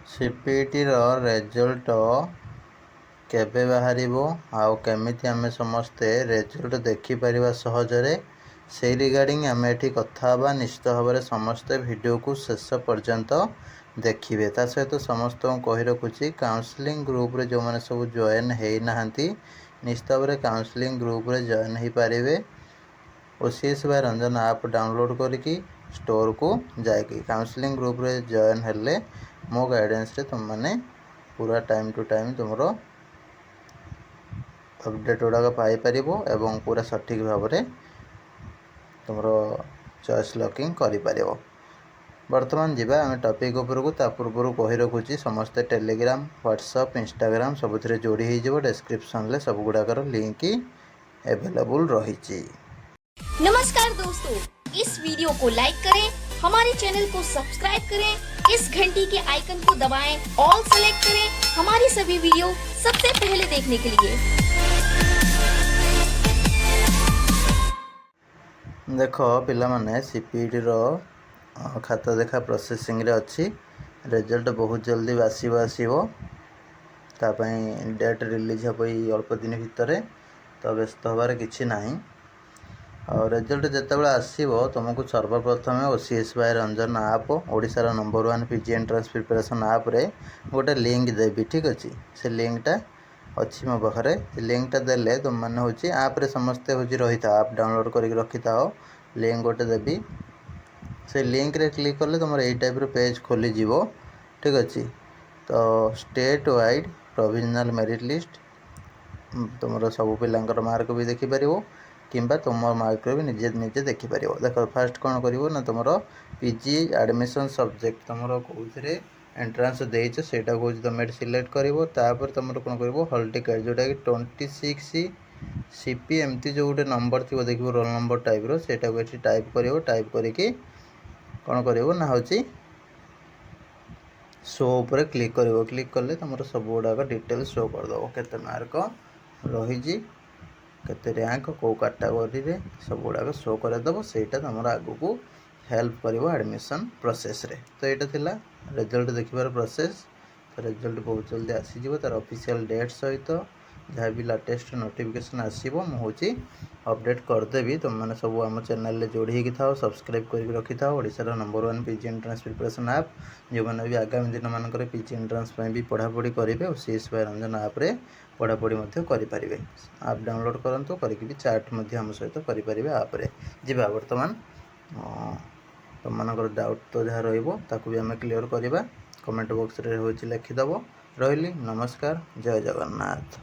CPT result केबे बाहरिबो आउ केमिति आमे समस्ते रेजल्ट देखिपर सहजरे से रिगार्डिंग आमे एठी कथा हबा। निश्चित भाव में समस्ते वीडियो को शेष पर्यंत देखिए। ता सहित समस्त कही रखुची काउंसलिंग ग्रुप रे जो मैंने सब जॉइन है नहांती निश्चित भाव में काउंसलिंग ग्रुप रे जॉइन हो पारे। OCS by Ranjan app download करके स्टोर को जाएगी काउंसलिंग ग्रुप रे जॉइन हेले मो गाइडेंस रे तुम माने पूरा टाइम टू टाइम तुमरो अपडेट गुड़ाक पाइपर एवं पूरा सठिक भाव में तुमरो चॉइस लॉकिंग कर। बर्तमान जीवा आम टॉपिक उपरकू ता पूर्व कही रखुची समस्ते टेलीग्राम व्हाट्सएप इंस्टाग्राम सब जोड़ी हो डिस्क्रिप्शन ले सब गुड़ाकर लिंक अवेलेबल रही। नमस्कार दोस्तों, इस वीडियो को लाइक करें, हमारे चैनल को सब्सक्राइब करें, इस घंटी के आइकन को दबाएं, ऑल सेलेक्ट करें हमारी सभी वीडियो सबसे पहले देखने के लिए। देखो पिला माने सीपीटी रो खाता देखा प्रोसेसिंग रे अच्छी रिजल्ट बहुत जल्दी आसीबो तापाई डेट रिलीज हो अल्प दिन भितर तो व्यस्त हबार किछि नाही। और रिजल्ट जितेबाला आसो तुमको सर्वप्रथम ओसीएस बाय रंजन ऐप ओडिशार number 1 PG entrance preparation app रे गोटे लिंक देवी। ठीक अच्छे से लिंकटा अच्छी मो पाखे लिंकटा देले तुम मैंने हूँ ऐप रे समस्ते हूँ रही था ऐप डाउनलोड करके रखी था लिंक गोटे देवी से लिंक रे क्लिक कले तुम यही टाइप पेज खोली जीवो। ठीक अच्छे तो state wide provisional merit list तुम सब पिलांकर मार्क भी देखिपर किंबा तुम मार्क भी निजे निजे देखिपर। देख फास्ट कौन कर तुम पीजी एडमिशन सब्जेक्ट तुम कौन एंट्रांस देच से तुम सिलेक्ट कर तुम कौन कर हॉल टिकेट जोटा कि 26 सीपी एमती जो गोटे नंबर थी देख रोल नंबर टाइप रोटा को टाइप कर टाइप करके कौन कर ना हूँ शो उपर क्लिक कर क्लिक कले तुम सब गुड़ाक डिटेल शो करदेव केते मार्क रही केते रैंक कौ कैटेगोरी रे सब गुड़ाक शो करदेव सेटा तुम आगू को हेल्प कर एडमिशन प्रोसेस रे। तो यहाँ थिला रिजल्ट देखिबार प्रोसेस। तो रिजल्ट बहुत जल्दी आसीजिवो तार ऑफिशियल डेट सहित जहाँ भी लेटेस्ट नोटिफिकेशन आसीबो मु होची अपडेट करदेवी। तुम मैंने सब आम चैनल रे जोड़ी होगी था सब्सक्राइब करके रखी था ओडिशार number 1 PG entrance preparation app जो मैंने भी आगामी दिन मानक पीजी एंट्रांस भी पढ़ापढ़ी करेंगे और सीएस बाय रंजन ऐप रे पढ़ापढ़ी करें। ऐप डाउनलोड करूँ करके भी चाट आम सहित करेंगे ऐप रे जीवा। बर्तमान तुम मानकर डाउट तो जहाँ रही भी आम क्लीयर करवा कमेंट बॉक्स रे होची लिखिदेव। रही नमस्कार, जय जगन्नाथ।